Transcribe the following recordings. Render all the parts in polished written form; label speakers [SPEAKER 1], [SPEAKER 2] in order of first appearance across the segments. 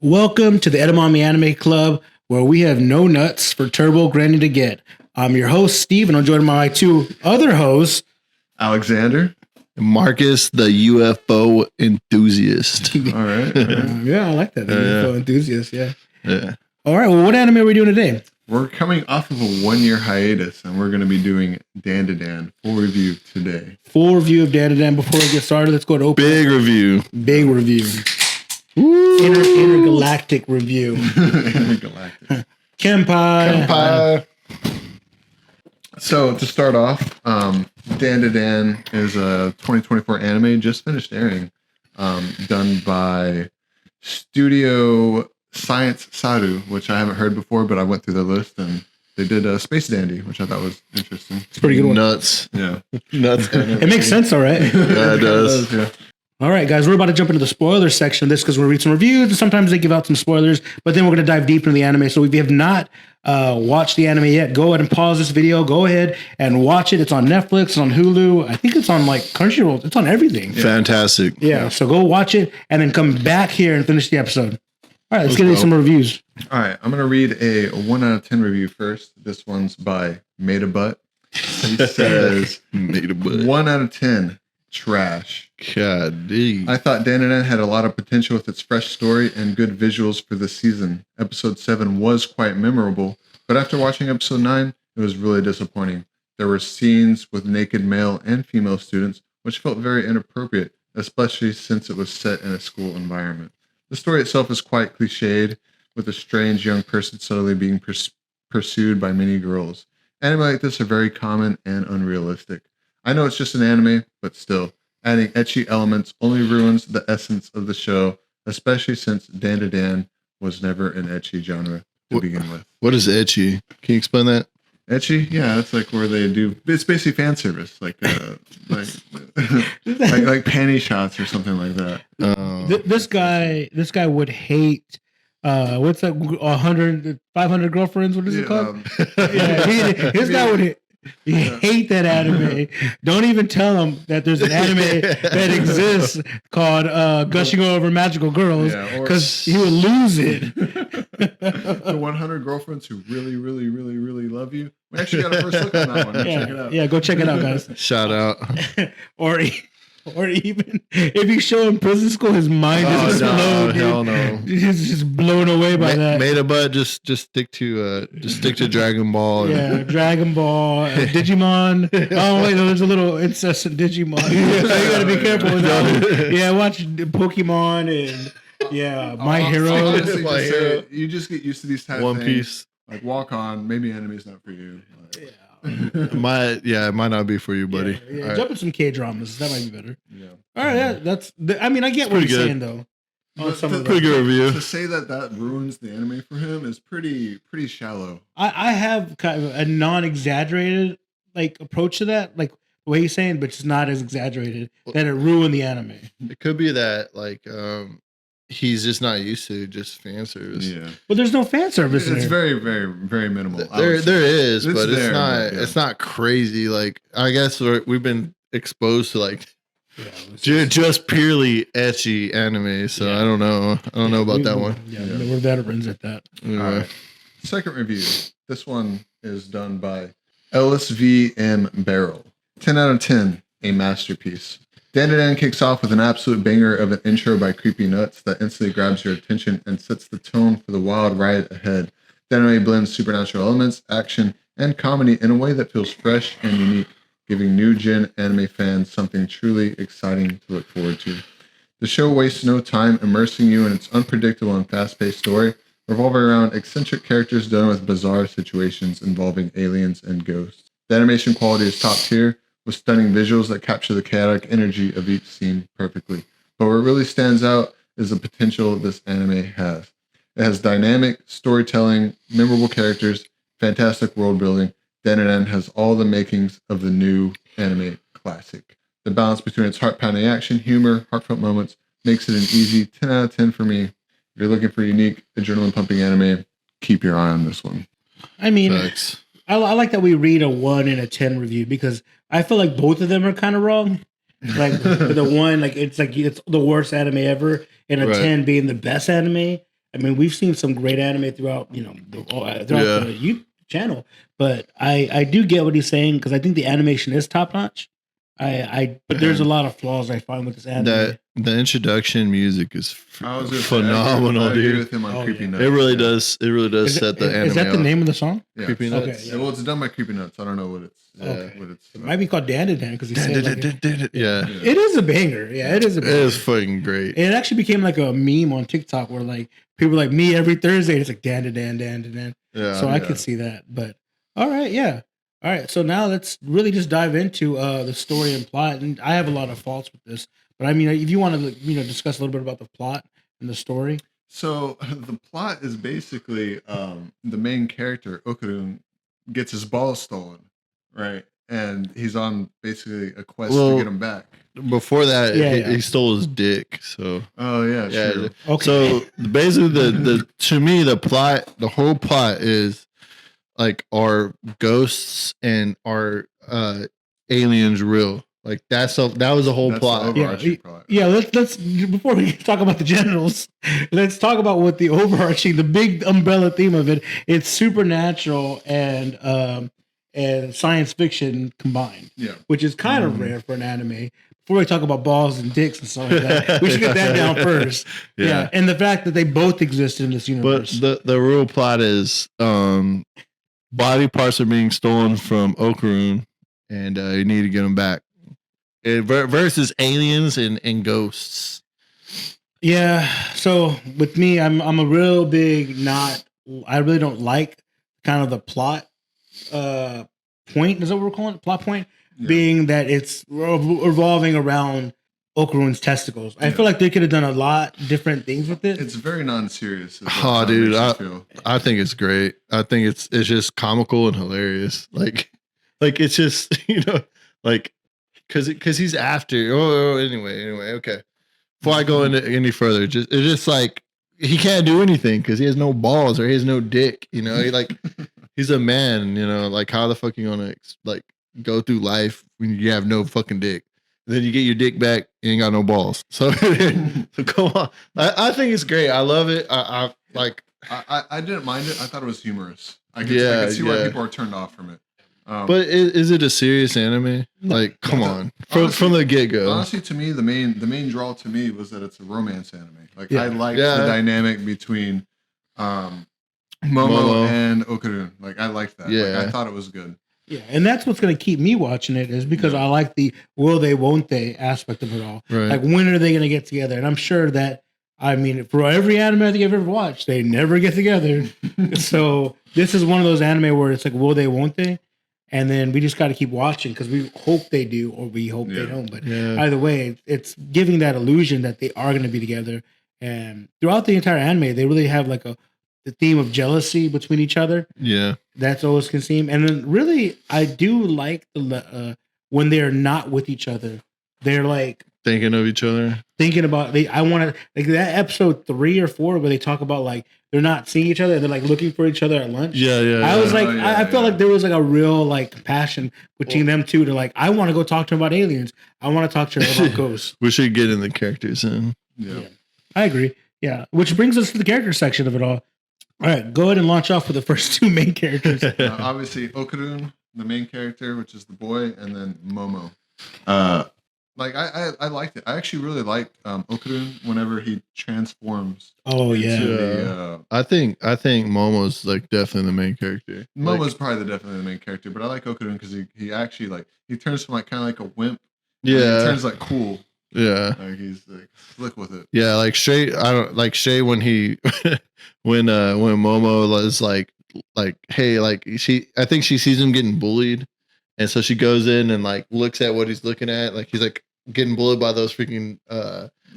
[SPEAKER 1] Welcome to the Edamame Anime Club, where we have no nuts for Turbo Granny to get. I'm your host, Steve, and I'm joined by my two other hosts,
[SPEAKER 2] Alexander.
[SPEAKER 3] Marcus, the UFO enthusiast.
[SPEAKER 2] All right.
[SPEAKER 1] yeah, I like that. The UFO enthusiast, yeah. All right, well, what anime are we doing today?
[SPEAKER 2] We're coming off of a 1-year hiatus, and we're going to be doing Dandadan full review today.
[SPEAKER 1] Full review of Dandadan. Before we get started, let's go to open.
[SPEAKER 3] Big review.
[SPEAKER 1] Big review. Intergalactic review.
[SPEAKER 2] Intergalactic.
[SPEAKER 1] Kenpai.
[SPEAKER 2] So to start off, Dandadan is a 2024 anime just finished airing, done by Studio Science Saru, which I haven't heard before, but I went through the list and they did Space Dandy, which I thought was interesting.
[SPEAKER 1] It's a pretty good one.
[SPEAKER 3] Nuts.
[SPEAKER 2] Yeah.
[SPEAKER 3] Nuts.
[SPEAKER 1] It makes sense, all right?
[SPEAKER 3] Yeah, it does.
[SPEAKER 2] Yeah.
[SPEAKER 1] All right, guys, we're about to jump into the spoiler section of this because we'll read some reviews and sometimes they give out some spoilers, but then we're going to dive deep into the anime. So if you have not watched the anime yet, go ahead and pause this video. Go ahead and watch it. It's on Netflix, it's on Hulu. I think it's on like Crunchyroll. It's on everything.
[SPEAKER 3] Fantastic.
[SPEAKER 1] Yeah, so go watch it and then come back here and finish the episode. All right, let's get into some reviews.
[SPEAKER 2] All right, I'm going to read a 1 out of 10 review first. This one's by Made a Butt. He says,
[SPEAKER 3] Made a butt.
[SPEAKER 2] 1 out of 10. Trash.
[SPEAKER 3] God dang.
[SPEAKER 2] I thought Dandadan had a lot of potential with its fresh story and good visuals for this season. Episode 7 was quite memorable, but after watching episode 9, it was really disappointing. There were scenes with naked male and female students, which felt very inappropriate, especially since it was set in a school environment. The story itself is quite cliched, with a strange young person suddenly being pursued by many girls. Anime like this are very common and unrealistic. I know it's just an anime, but still, adding ecchi elements only ruins the essence of the show, especially since Dandadan was never an ecchi genre to begin with.
[SPEAKER 3] What is ecchi? Can you explain that?
[SPEAKER 2] Ecchi? Yeah, that's like where they do, it's basically fan service, like like panty shots or something like that.
[SPEAKER 1] This guy would hate what's that 500 girlfriends, what is it called? His guy would hate that anime. Don't even tell him that there's an anime that exists called Gushing Over Magical Girls, because he would lose it.
[SPEAKER 2] The 100 girlfriends who really, really, really, really love you. We actually got a first look on that one. Check it out.
[SPEAKER 1] Yeah, go check it out, guys.
[SPEAKER 3] Shout out.
[SPEAKER 1] Or even if you show him Prison School, his mind is exploded.
[SPEAKER 3] Hell no.
[SPEAKER 1] He's just blown away by that.
[SPEAKER 3] Made a butt. Just stick to Dragon Ball.
[SPEAKER 1] Yeah, Dragon Ball, Digimon. Oh wait, no, there's a little incessant Digimon. So you gotta be careful with that. Yeah, watch Pokemon and My Hero.
[SPEAKER 2] Honestly, you just get used to these types of
[SPEAKER 3] One
[SPEAKER 2] things.
[SPEAKER 3] Piece.
[SPEAKER 2] Like walk on. Maybe anime's not for you.
[SPEAKER 1] Yeah.
[SPEAKER 3] It might not be for you, buddy.
[SPEAKER 1] Yeah. Jump in some K dramas. That might be better.
[SPEAKER 2] Yeah.
[SPEAKER 1] All right, I mean, I get what you're saying though.
[SPEAKER 3] Pretty good review.
[SPEAKER 2] To say that ruins the anime for him is pretty shallow.
[SPEAKER 1] I have kind of a non-exaggerated like approach to that, like the way he's saying, but it's not as exaggerated that it ruined the anime.
[SPEAKER 3] It could be that he's just not used to just fan service.
[SPEAKER 2] Yeah.
[SPEAKER 1] Well, there's no fan service.
[SPEAKER 2] It's very, very, very minimal.
[SPEAKER 3] There is, but
[SPEAKER 2] there,
[SPEAKER 3] it's not.
[SPEAKER 2] but, yeah.
[SPEAKER 3] It's not crazy. Like I guess we've been exposed to just purely ecchi anime. So I don't know. I don't know about that one.
[SPEAKER 1] Yeah, we're veterans at that.
[SPEAKER 3] All
[SPEAKER 2] right. Second review. This one is done by LSVM Barrel. 10 out of 10. A masterpiece. Dandadan kicks off with an absolute banger of an intro by Creepy Nuts that instantly grabs your attention and sets the tone for the wild ride ahead. The anime blends supernatural elements, action, and comedy in a way that feels fresh and unique, giving new-gen anime fans something truly exciting to look forward to. The show wastes no time immersing you in its unpredictable and fast-paced story, revolving around eccentric characters dealing with bizarre situations involving aliens and ghosts. The animation quality is top tier, with stunning visuals that capture the chaotic energy of each scene perfectly. But what really stands out is the potential this anime has. It has dynamic storytelling, memorable characters, fantastic world building. Dandadan has all the makings of the new anime classic. The balance between its heart-pounding action, humor, heartfelt moments makes it an easy 10 out of 10 for me. If you're looking for unique, adrenaline-pumping anime, keep your eye on this one.
[SPEAKER 1] I mean, I like that we read a 1 and a 10 review because I feel like both of them are kind of wrong. Like the one, it's the worst anime ever, and a 10 being the best anime. I mean, we've seen some great anime throughout the YouTube channel, but I do get what he's saying because I think the animation is top notch. But there's a lot of flaws I find with this anime.
[SPEAKER 3] The introduction music is phenomenal,
[SPEAKER 2] I agree
[SPEAKER 3] dude.
[SPEAKER 2] with him on Creepy Nuts.
[SPEAKER 3] It really does. It really does set the anime.
[SPEAKER 1] Is that the
[SPEAKER 3] off.
[SPEAKER 1] name of the song?
[SPEAKER 2] Yeah.
[SPEAKER 3] Creepy Nuts.
[SPEAKER 1] Okay, yeah.
[SPEAKER 2] Well, it's done by Creepy Nuts. I don't know what it's.
[SPEAKER 1] It might be called Dandadan because he said
[SPEAKER 3] Yeah.
[SPEAKER 1] It is a banger. Yeah, it is a banger.
[SPEAKER 3] It is fucking great.
[SPEAKER 1] It actually became like a meme on TikTok where like people like me every Thursday. It's like Dandadan.
[SPEAKER 3] Yeah.
[SPEAKER 1] So I could see that. But all right, yeah. All right, so now let's really just dive into the story and plot. And I have a lot of faults with this, but I mean, if you want to, discuss a little bit about the plot and the story.
[SPEAKER 2] So the plot is basically the main character Okarun gets his balls stolen, right? And he's on basically a quest to get him back.
[SPEAKER 3] Before that, he stole his dick. So
[SPEAKER 2] true.
[SPEAKER 3] Okay. So basically, the whole plot is. Like, are ghosts and are aliens real? Like that was the whole plot.
[SPEAKER 1] Yeah. Let's before we talk about the generals, let's talk about what the big umbrella theme of it. It's supernatural and science fiction combined. Yeah, which is kind of rare for an anime. Before we talk about balls and dicks and stuff like that, we should get that down first. Yeah, and the fact that they both exist in this universe.
[SPEAKER 3] But the real plot is body parts are being stolen from Okarun, and you need to get them back. Versus aliens and ghosts.
[SPEAKER 1] Yeah. So with me, I'm a real big I really don't like kind of the plot point. Is that what we're calling it? Plot point being that it's revolving around Okarun's testicles. I feel like they could have done a lot different things with it.
[SPEAKER 2] It's very non-serious.
[SPEAKER 3] Oh, dude, I think it's great. I think it's just comical and hilarious. Like it's just like because he's after. Anyway, okay. Before I go into any further, it's just like he can't do anything because he has no balls or he has no dick. He he's a man. Like how the fuck you gonna like go through life when you have no fucking dick? Then you get your dick back, you ain't got no balls. So come on. I think it's great. I love it. I
[SPEAKER 2] didn't mind it. I thought it was humorous. I could see why people are turned off from it.
[SPEAKER 3] But is it a serious anime? Like, come on. From the get-go.
[SPEAKER 2] Honestly, to me, the main draw to me was that it's a romance anime. Like I liked the dynamic between Momo and Okarun. Like I liked that.
[SPEAKER 3] Yeah.
[SPEAKER 2] Like, I thought it was good.
[SPEAKER 1] Yeah, and that's what's going to keep me watching it is because I like the will they, won't they aspect of it all.
[SPEAKER 3] Right.
[SPEAKER 1] Like, when are they going to get together? And I'm sure that, for every anime I think I've ever watched, they never get together. So this is one of those anime where it's like, will they, won't they? And then we just got to keep watching because we hope they do or we hope they don't. But either way, it's giving that illusion that they are going to be together. And throughout the entire anime, they really have like the theme of jealousy between each other. Yeah. That's always can seem. And then really, I do like when they're not with each other. They're like
[SPEAKER 3] thinking of each other.
[SPEAKER 1] Thinking about I want to like that episode 3 or 4 where they talk about like they're not seeing each other and they're like looking for each other at lunch. I was like, I felt like there was like a real like compassion between them two to like, I want to go talk to him about aliens. I want to talk to him about ghosts.
[SPEAKER 3] We should get in the characters in.
[SPEAKER 2] Yeah.
[SPEAKER 1] I agree. Yeah. Which brings us to the character section of it all. All right, go ahead and launch off with the first two main characters.
[SPEAKER 2] Obviously, Okarun, the main character, which is the boy, and then Momo. Like I liked it. I actually really liked Okarun whenever he transforms.
[SPEAKER 1] Oh yeah.
[SPEAKER 3] I think Momo's like definitely the main character.
[SPEAKER 2] Momo's probably definitely the main character, but I like Okarun because he actually like he turns from like kind of like a wimp.
[SPEAKER 3] Yeah.
[SPEAKER 2] He turns like cool.
[SPEAKER 3] Yeah.
[SPEAKER 2] Like he's like slick with it.
[SPEAKER 3] Yeah, like Shay. I don't like Shay when he when Momo was like hey, like I think she sees him getting bullied. And so she goes in and like looks at what he's looking at. Like he's like getting bullied by those freaking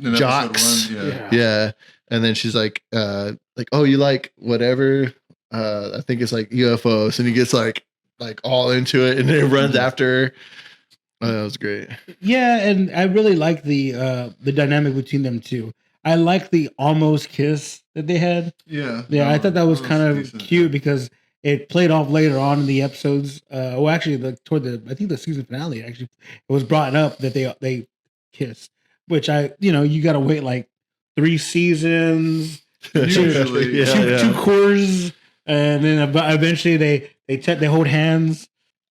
[SPEAKER 3] jocks. Yeah. And then she's like, oh, you like whatever? I think it's like UFOs. And he gets like all into it and then runs after her. Oh, that was great. Yeah,
[SPEAKER 1] and I really like the dynamic between them too. I like the almost kiss that they had.
[SPEAKER 2] Yeah.
[SPEAKER 1] I thought that was kind of decent. Cute because it played off later on in the episodes. Well, actually, toward I think the season finale, actually, it was brought up that they kissed. Which you got to wait like 3 seasons
[SPEAKER 2] Usually,
[SPEAKER 1] two cores, and then eventually they hold hands.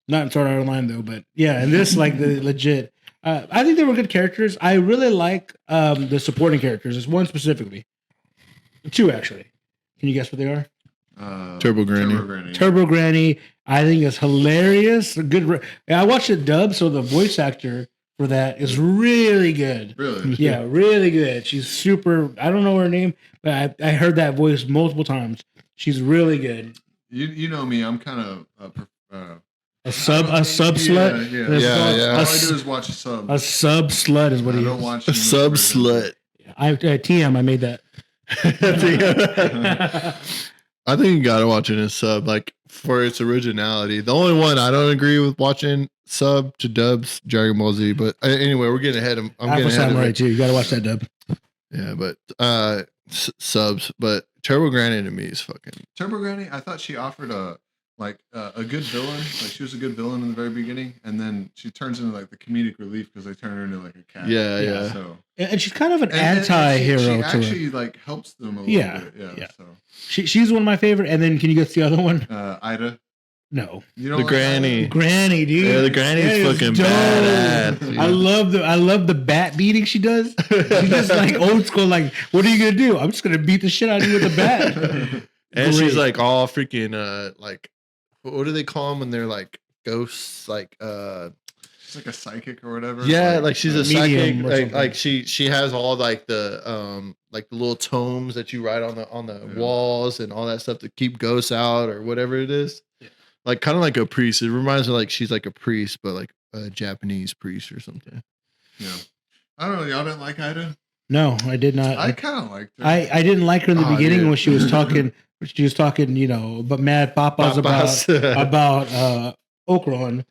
[SPEAKER 1] Not in Sword Art Online though, but yeah, and this like the legit. I think they were good characters. I really like the supporting characters. There's one specifically, two actually. Can you guess what they are?
[SPEAKER 3] Turbo Granny.
[SPEAKER 1] Turbo Granny. I think is hilarious. I watched it dubbed, so the voice actor for that is really good.
[SPEAKER 2] Really?
[SPEAKER 1] Yeah, really good. She's super. I don't know her name, but I heard that voice multiple times. She's really good.
[SPEAKER 2] You know me. I'm kind of
[SPEAKER 1] a sub slut.
[SPEAKER 2] Yeah.
[SPEAKER 3] Yeah.
[SPEAKER 2] All I do is watch a sub.
[SPEAKER 1] A sub slut is what he is.
[SPEAKER 2] I don't watch
[SPEAKER 3] A sub slut.
[SPEAKER 1] TM. I made that.
[SPEAKER 3] I think you gotta watch it in sub, like for its originality. The only one I don't agree with watching sub to dubs, Dragon Ball Z. But anyway, we're getting ahead of. I'm
[SPEAKER 1] Alpha
[SPEAKER 3] getting ahead
[SPEAKER 1] Samurai
[SPEAKER 3] of it.
[SPEAKER 1] too. You gotta watch that dub.
[SPEAKER 3] Yeah, but subs. But Turbo Granny to me is fucking.
[SPEAKER 2] Turbo Granny. I thought she offered a good villain. Like she was a good villain in the very beginning, and then she turns into like the comedic relief because they turn her into like a cat.
[SPEAKER 3] Yeah.
[SPEAKER 2] So
[SPEAKER 1] and she's kind of an anti-hero
[SPEAKER 2] she
[SPEAKER 1] to
[SPEAKER 2] actually
[SPEAKER 1] her.
[SPEAKER 2] like helps them a little bit. Yeah. So
[SPEAKER 1] She's one of my favorite. And then can you guess the other one?
[SPEAKER 2] Ida.
[SPEAKER 1] No.
[SPEAKER 2] You know
[SPEAKER 3] The Granny.
[SPEAKER 1] Granny, dude.
[SPEAKER 3] Yeah, the Granny's fucking
[SPEAKER 1] dope.
[SPEAKER 3] badass. Dude.
[SPEAKER 1] I love the bat beating she does. She's just like old school. Like, what are you gonna do? I'm just gonna beat the shit out of you with a bat.
[SPEAKER 3] And she's like all freaking like, what do they call them when they're like ghosts? Like
[SPEAKER 2] she's like a psychic or whatever.
[SPEAKER 3] Yeah, like she's a psychic. Like she has all like the little tomes that you write on the walls and all that stuff to keep ghosts out or whatever it is. Yeah. Like kind of like a priest. It reminds me like she's like a priest, but like a Japanese priest or something.
[SPEAKER 2] Yeah. I don't know. Y'all didn't like Ida?
[SPEAKER 1] No, I did not.
[SPEAKER 2] I kind of liked her.
[SPEAKER 1] I didn't like her in the beginning when she was talking. She was talking, but Mad Papa's about Okarun.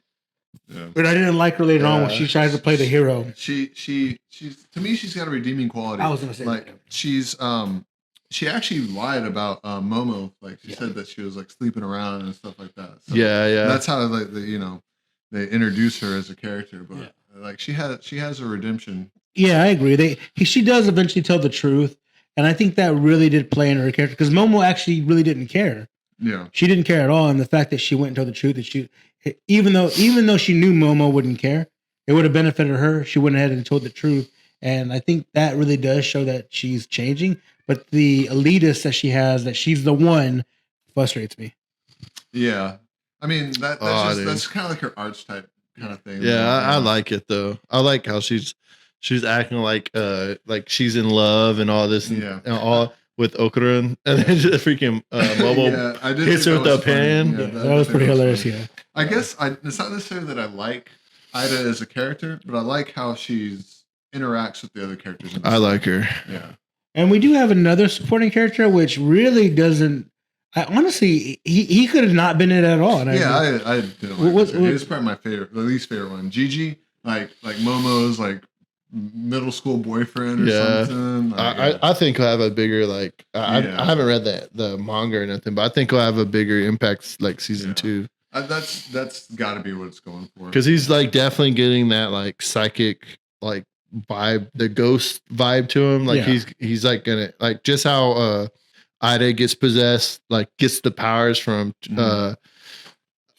[SPEAKER 1] Yeah. But I didn't like her later on when she tries to play the hero.
[SPEAKER 2] She's to me, she's got a redeeming quality.
[SPEAKER 1] I was gonna say
[SPEAKER 2] like she's she actually lied about Momo. Like she said that she was like sleeping around and stuff like that. So that's how like they introduce her as a character. But like she has a redemption. Yeah,
[SPEAKER 1] I agree. She does eventually tell the truth. And I think that really did play in her character because Momo actually really didn't care.
[SPEAKER 2] Yeah,
[SPEAKER 1] she didn't care at all, and the fact that she went and told the truth, that even though she knew Momo wouldn't care, it would have benefited her. She went ahead and told the truth, and I think that really does show that she's changing. But the elitist that she has, that she's the one, frustrates me.
[SPEAKER 2] Yeah, I mean that's kind of like her archetype kind of thing.
[SPEAKER 3] Yeah, I like it though. I like how she's acting like she's in love and all this and all with Okarun, and then just freaking Momo hits her with the pen.
[SPEAKER 1] Yeah, that was pretty hilarious. Yeah,
[SPEAKER 2] I guess it's not necessarily that I like Ida as a character, but I like how she's interacts with the other characters.
[SPEAKER 3] I like her.
[SPEAKER 2] Yeah,
[SPEAKER 1] and we do have another supporting character which really doesn't. Honestly, he could have not been in it at all. And
[SPEAKER 2] I didn't like it. He was probably my favorite, the least favorite one. Gigi, like Momo's like middle school boyfriend or something. Like,
[SPEAKER 3] I think he'll have a bigger I haven't read the manga or nothing, but I think he'll have a bigger impact like season 2.
[SPEAKER 2] That's got to be what it's going for.
[SPEAKER 3] Because he's like definitely getting that like psychic like vibe, the ghost vibe to him. Like he's like gonna like just how Ida gets possessed, like gets the powers from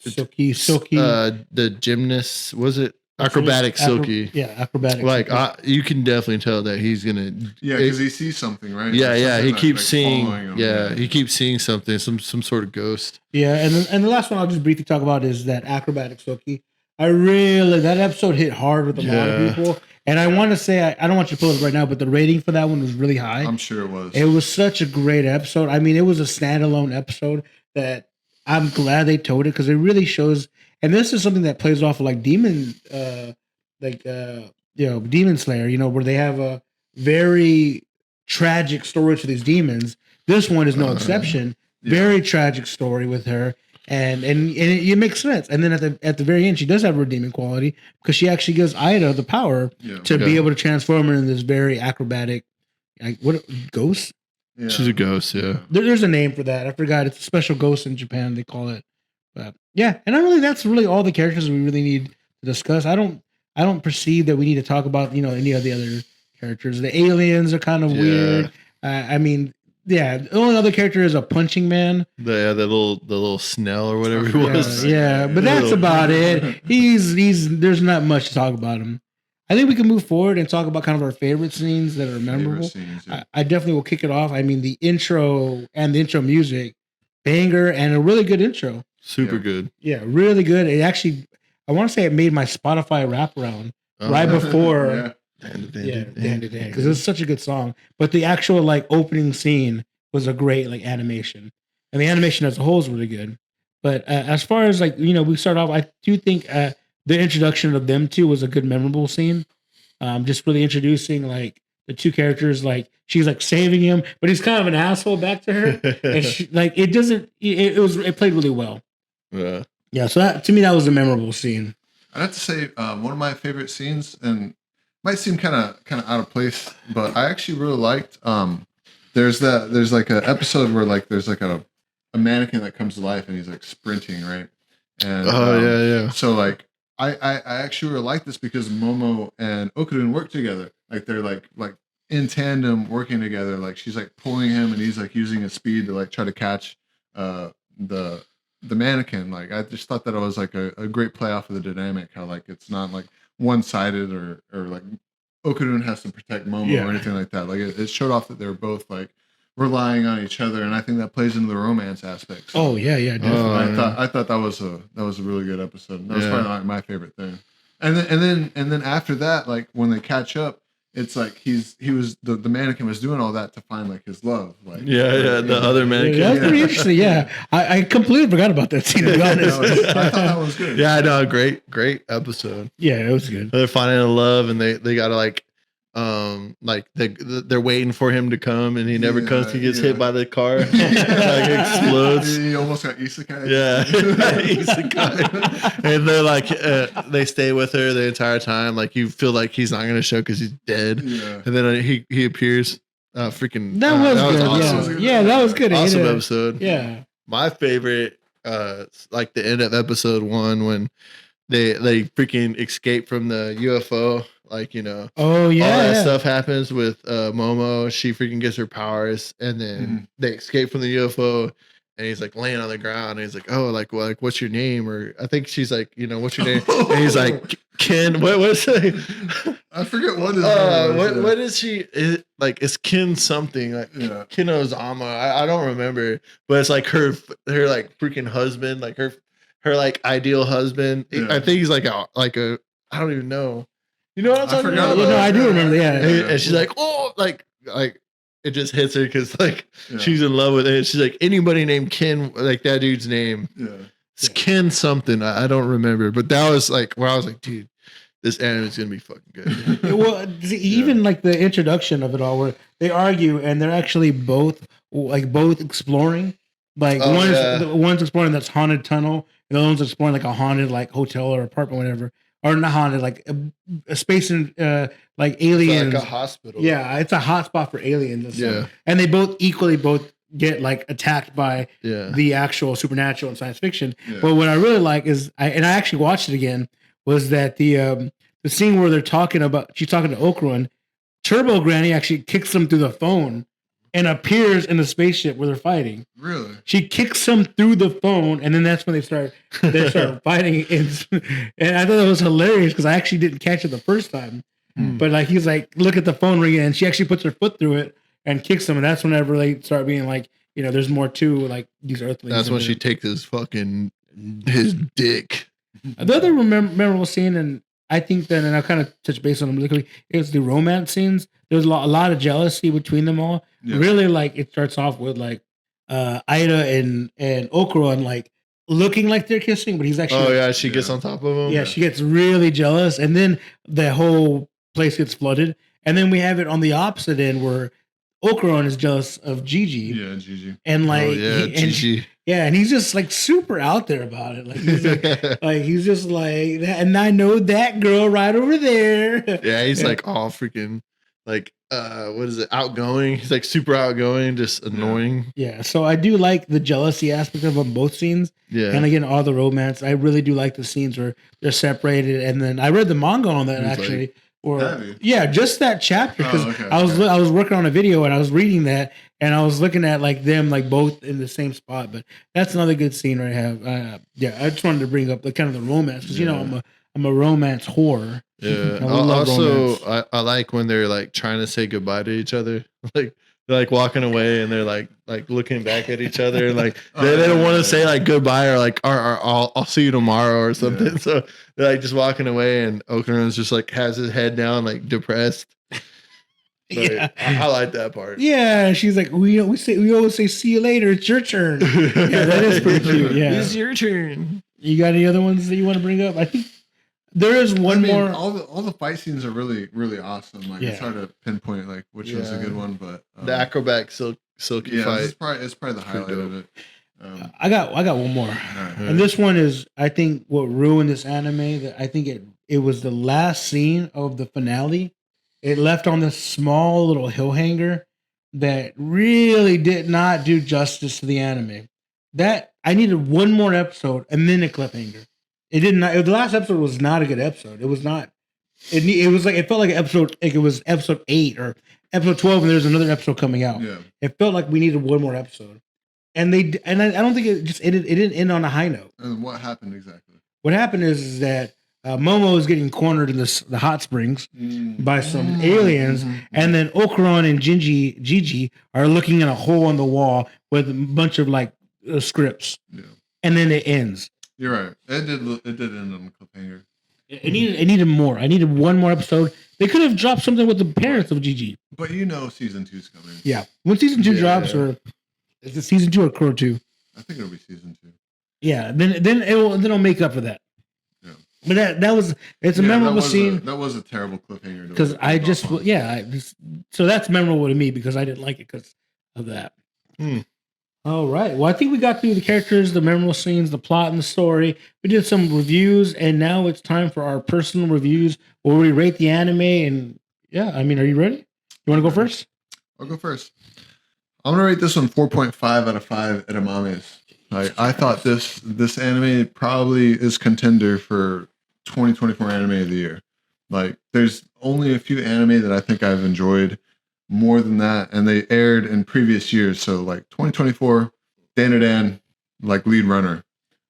[SPEAKER 1] Silky
[SPEAKER 3] the gymnast, was it? Acrobatic Silky.
[SPEAKER 1] Acrobatic.
[SPEAKER 3] Like you can definitely tell that he's gonna.
[SPEAKER 2] Yeah, because he sees something, right?
[SPEAKER 3] Yeah. He keeps seeing. He keeps seeing something, some sort of ghost.
[SPEAKER 1] Yeah, and the last one I'll just briefly talk about is that Acrobatic Silky. That episode hit hard with a lot of people, and I want to say I don't want you to pull it right now, but the rating for that one was really high.
[SPEAKER 2] I'm sure it was.
[SPEAKER 1] It was such a great episode. I mean, it was a standalone episode that I'm glad they told it because it really shows. And this is something that plays off of like Demon Slayer, where they have a very tragic story to these demons. This one is no exception. Very tragic story with her, and it makes sense. And then at the very end, she does have a redeeming quality because she actually gives Ida the power to be able to transform her into this very acrobatic, ghost.
[SPEAKER 3] Yeah. She's a ghost. Yeah,
[SPEAKER 1] there's a name for that. I forgot. It's a special ghost in Japan. They call it. But yeah, and that's really all the characters we really need to discuss. I don't perceive that we need to talk about any of the other characters. The aliens are kind of weird. I mean, Yeah, the only other character is a punching man.
[SPEAKER 3] The little Snell or whatever he was.
[SPEAKER 1] Yeah, but that's about it. He's there's not much to talk about him. I think we can move forward and talk about kind of our favorite scenes that are memorable. I definitely will kick it off. I mean, the intro and the intro music, banger, and a really good intro.
[SPEAKER 3] Super good.
[SPEAKER 1] Yeah, really good. It actually, I want to say it made my Spotify wraparound right before. Dandadan, because it's such a good song. But the actual like opening scene was a great like animation, and the animation as a whole is really good. But as far as like we start off, I do think the introduction of them two was a good memorable scene. Just really introducing like the two characters. Like she's like saving him, but he's kind of an asshole back to her, and she, like it doesn't. It played really well. Yeah. So that, to me, that was a memorable scene.
[SPEAKER 2] I'd have to say one of my favorite scenes, and might seem kind of out of place, but I actually really liked. There's like an episode where like there's like a mannequin that comes to life and he's like sprinting, right? And
[SPEAKER 3] yeah.
[SPEAKER 2] So like I actually really like this because Momo and Okarun work together. Like they're like in tandem working together. Like she's like pulling him and he's like using his speed to like try to catch the mannequin. Like I just thought that it was like a great play off of the dynamic. How like it's not like one-sided or like Okarun has to protect Momo or anything like that. Like it showed off that they were both like relying on each other, and I think that plays into the romance aspect. So
[SPEAKER 1] Definitely.
[SPEAKER 2] I thought that was a really good episode. That was probably like my favorite thing. And then after that, like when they catch up, it's like the mannequin was doing all that to find like his love. Like
[SPEAKER 3] the other mannequin.
[SPEAKER 1] That's pretty interesting. Yeah, I completely forgot about that scene. To be honest,
[SPEAKER 2] I thought that was good.
[SPEAKER 3] Yeah, I know. Great episode.
[SPEAKER 1] Yeah, it was good.
[SPEAKER 3] They're finding love, and they gotta like they're waiting for him to come, and he never comes. He gets hit by the car, like explodes.
[SPEAKER 2] He almost got isekai.
[SPEAKER 3] Yeah, isekai. And they're like, they stay with her the entire time. Like you feel like he's not gonna show because he's dead. Yeah. And then he appears. Freaking.
[SPEAKER 1] That was good.
[SPEAKER 3] Awesome.
[SPEAKER 1] Yeah, that was good.
[SPEAKER 3] Awesome episode.
[SPEAKER 1] Yeah.
[SPEAKER 3] My favorite, like the end of episode 1 when they freaking escape from the UFO. Like,
[SPEAKER 1] oh yeah,
[SPEAKER 3] all that stuff happens with Momo. She freaking gets her powers, and then they escape from the UFO. And he's like laying on the ground, and he's like, "Oh, like what's your name?" Or I think she's like, "What's your name?" And he's like, "Ken." What's it?
[SPEAKER 2] I forget what is.
[SPEAKER 3] What is she? It's Ken something like Ken Ozama. I don't remember, but it's like her like freaking husband, like her like ideal husband. Yeah. I think he's like a I don't even know. You know what I'm talking about?
[SPEAKER 1] I do remember. Yeah.
[SPEAKER 3] And she's like, "Oh, like." It just hits her because like she's in love with it. She's like, anybody named Ken, like that dude's name. Yeah. It's Ken something. I don't remember. But that was like where I was like, dude, this anime is gonna be fucking good.
[SPEAKER 1] Well, even like the introduction of it all, where they argue and they're actually both exploring. Like one's exploring that's haunted tunnel, and the other one's exploring like a haunted like hotel or apartment, whatever. Or not haunted, like a space in like aliens.
[SPEAKER 3] It's like a hospital.
[SPEAKER 1] Yeah, it's a hotspot for aliens. And they both get like attacked by the actual supernatural and science fiction. Yeah. But what I really like is, I actually watched it again, was that the scene where she's talking to Okarun, Turbo Granny actually kicks them through the phone and appears in the spaceship where they're fighting.
[SPEAKER 2] Really?
[SPEAKER 1] She kicks them through the phone, and then that's when they start fighting. And I thought it was hilarious because I actually didn't catch it the first time. But like he's like, look at the phone ringing, and she actually puts her foot through it and kicks them, and that's whenever they start being like, there's more to like these earthlings.
[SPEAKER 3] That's when she takes his dick.
[SPEAKER 1] The other memorable scene, and I think that, and I'll kind of touch base on them really quickly, is the romance scenes. There's a lot of jealousy between them all. Yeah. Really, like it starts off with like Ida and Okarun like looking like they're kissing, but he's actually.
[SPEAKER 3] Oh yeah, she gets on top of him.
[SPEAKER 1] Yeah, she gets really jealous, and then the whole place gets flooded. And then we have it on the opposite end where Okarun is jealous of Gigi.
[SPEAKER 2] Yeah, Gigi.
[SPEAKER 1] And like,
[SPEAKER 3] Gigi.
[SPEAKER 1] And he's just like super out there about it. Like he's just like that. And I know that girl right over there.
[SPEAKER 3] Yeah, he's like all freaking like what is it? Outgoing. He's like super outgoing, just annoying.
[SPEAKER 1] Yeah. So I do like the jealousy aspect of them, both scenes.
[SPEAKER 3] Yeah.
[SPEAKER 1] And again, all the romance. I really do like the scenes where they're separated. And then I read the manga on that actually. Just that chapter, because I was working on a video and I was reading that, And I was looking at like them, like both in the same spot. But that's another good scene right have. Yeah, I just wanted to bring up the kind of the romance because you know I'm a romance whore.
[SPEAKER 3] Yeah.
[SPEAKER 1] I love romance.
[SPEAKER 3] I like when they're like trying to say goodbye to each other. Like they're like walking away and they're like looking back at each other and like they don't want to say like goodbye or like or I'll see you tomorrow or something. Yeah. So they're like just walking away and Okarun's just like has his head down like depressed. Yeah, I like that part.
[SPEAKER 1] Yeah, she's like, we always say see you later. It's your turn. Yeah, that is pretty cute. Yeah,
[SPEAKER 3] it's your turn.
[SPEAKER 1] You got any other ones that you want to bring up? I think there is one more.
[SPEAKER 2] All the fight scenes are really really awesome. Like it's hard to pinpoint like which was a good one, but
[SPEAKER 3] the acrobat silky fight.
[SPEAKER 2] It's probably the highlight of it.
[SPEAKER 1] I got one more, and this one is I think what ruined this anime. That I think it was the last scene of the finale. It left on this small little hill hanger that really did not do justice to the anime. That I needed one more episode and then a cliffhanger. It did not. The last episode was not a good episode. It was not. It was like it felt like an episode. Like it was episode 8 or episode 12, and there's another episode coming out.
[SPEAKER 2] Yeah.
[SPEAKER 1] It felt like we needed one more episode, and I don't think it just ended. It didn't end on a high note.
[SPEAKER 2] And what happened exactly?
[SPEAKER 1] What happened is that Momo is getting cornered in the hot springs by some aliens, and then Okarun and Gigi are looking in a hole in the wall with a bunch of like scripts, and then it ends.
[SPEAKER 2] You're right. It did end on a cliffhanger.
[SPEAKER 1] It needed more. I needed one more episode. They could have dropped something with the parents of Gigi.
[SPEAKER 2] But season 2's coming.
[SPEAKER 1] Yeah, when season 2 drops, or is it season 2 or Crow 2?
[SPEAKER 2] I think it'll be season 2.
[SPEAKER 1] Yeah, then it'll make up for that. But it's a memorable scene.
[SPEAKER 2] That was a terrible cliffhanger.
[SPEAKER 1] Because so that's memorable to me because I didn't like it because of that. All right. Well, I think we got through the characters, the memorable scenes, the plot, and the story. We did some reviews, and now it's time for our personal reviews where we rate the anime. And are you ready? You want to go first?
[SPEAKER 2] I'll go first. I'm gonna rate this one 4.5 out of 5 edamames. I thought this anime probably is contender for 2024 anime of the year. Like, there's only a few anime that I think I've enjoyed more than that, and they aired in previous years. So, like 2024, Dandadan, like lead runner.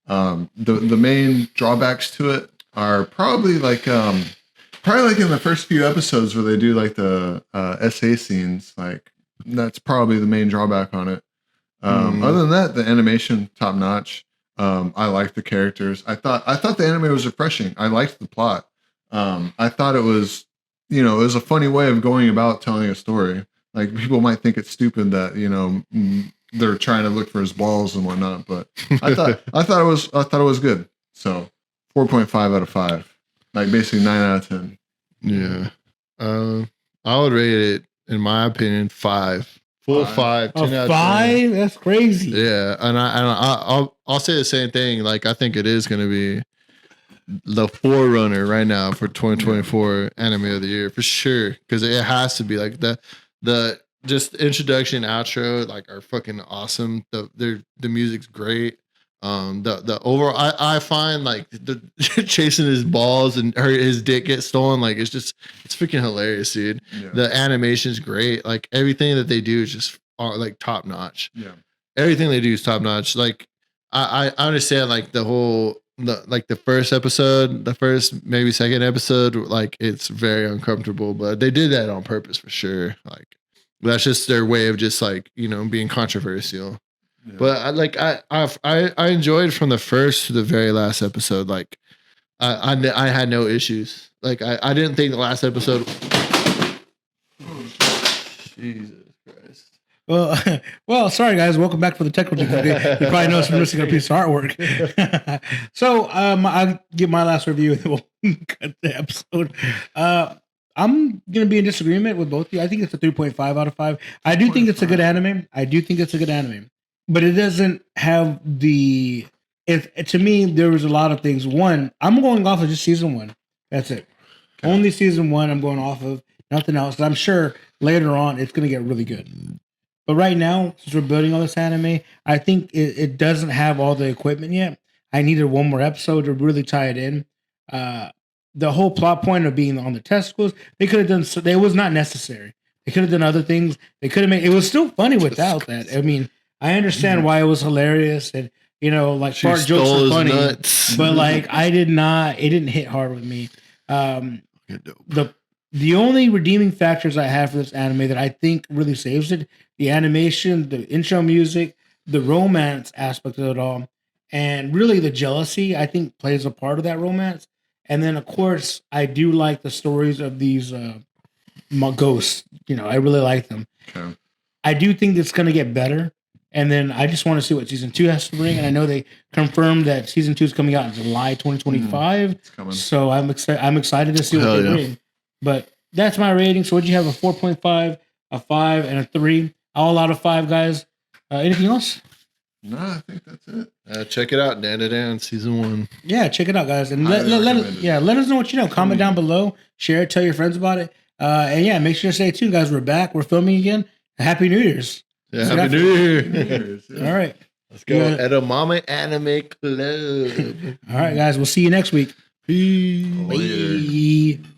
[SPEAKER 2] The main drawbacks to it are probably in the first few episodes where they do like the SA scenes. Like, that's probably the main drawback on it. Other than that, the animation top notch. I liked the characters. I thought the anime was refreshing. I liked the plot. I thought it was, it was a funny way of going about telling a story. Like, people might think it's stupid that they're trying to look for his balls and whatnot, but I thought it was good. So 4.5 out of 5, like basically 9 out of 10.
[SPEAKER 3] Yeah, I would rate it, in my opinion, 5. Full 5. 10 out of
[SPEAKER 1] 5? That's crazy.
[SPEAKER 3] Yeah, and I'll say the same thing. Like, I think it is going to be the forerunner right now for 2024 anime of the year for sure, because it has to be. Like the just introduction, outro, like, are fucking awesome. The music's great. The overall, I find like the chasing his balls and his dick gets stolen. Like, it's freaking hilarious, dude. Yeah. The animation's great. Like, everything that they do is just like top notch.
[SPEAKER 2] Yeah,
[SPEAKER 3] everything they do is top notch. Like, I understand like the first episode, the first maybe second episode, like, it's very uncomfortable, but they did that on purpose for sure. Like, that's just their way of just like, being controversial. Yeah. But I enjoyed from the first to the very last episode. Like, I had no issues. Like, I didn't think the last episode. Jesus Christ.
[SPEAKER 1] Well, sorry guys. Welcome back for the technical difficulty. You probably noticed we're missing a piece of artwork. So I'll give my last review and then we'll cut the episode. I'm gonna be in disagreement with both of you. I think it's a 3.5 out of 5. I do think it's a good anime. But it doesn't have to me, there was a lot of things. One, I'm going off of just season 1. That's it. Okay. Only season 1 I'm going off of, nothing else. I'm sure later on it's going to get really good. But right now, since we're building on this anime, I think it doesn't have all the equipment yet. I needed one more episode to really tie it in. The whole plot point of being on the testicles, they could have done so. It was not necessary. They could have done other things. They could have made it was still funny without that. I mean, I understand why it was hilarious and like
[SPEAKER 3] She
[SPEAKER 1] fart jokes
[SPEAKER 3] stole
[SPEAKER 1] are
[SPEAKER 3] his
[SPEAKER 1] funny,
[SPEAKER 3] nuts.
[SPEAKER 1] but like it didn't hit hard with me. The only redeeming factors I have for this anime that I think really saves it, the animation, the intro music, the romance aspect of it all, and really the jealousy, I think plays a part of that romance. And then of course, I do like the stories of these ghosts. I really like them.
[SPEAKER 2] Okay.
[SPEAKER 1] I do think it's going to get better. And then I just want to see what season 2 has to bring. And I know they confirmed that season 2 is coming out in July 2025.
[SPEAKER 2] It's coming.
[SPEAKER 1] So I'm excited to see what they bring. But that's my rating. So what'd you have? A 4.5, a 5, and a 3. All out of 5, guys. Anything else?
[SPEAKER 2] No, I think that's it.
[SPEAKER 3] Check it out, Dandadan season 1.
[SPEAKER 1] Yeah, check it out, guys. And let us know what you know. Comment down below. Share it. Tell your friends about it. And yeah, make sure to stay tuned, guys. We're back. We're filming again. Happy New Year's.
[SPEAKER 3] Yeah, Happy New Year.
[SPEAKER 2] Yeah.
[SPEAKER 1] All right.
[SPEAKER 3] Let's go. Edamame Anime Club.
[SPEAKER 1] All right, guys. We'll see you next week.
[SPEAKER 3] Peace.
[SPEAKER 2] Later.
[SPEAKER 1] Bye.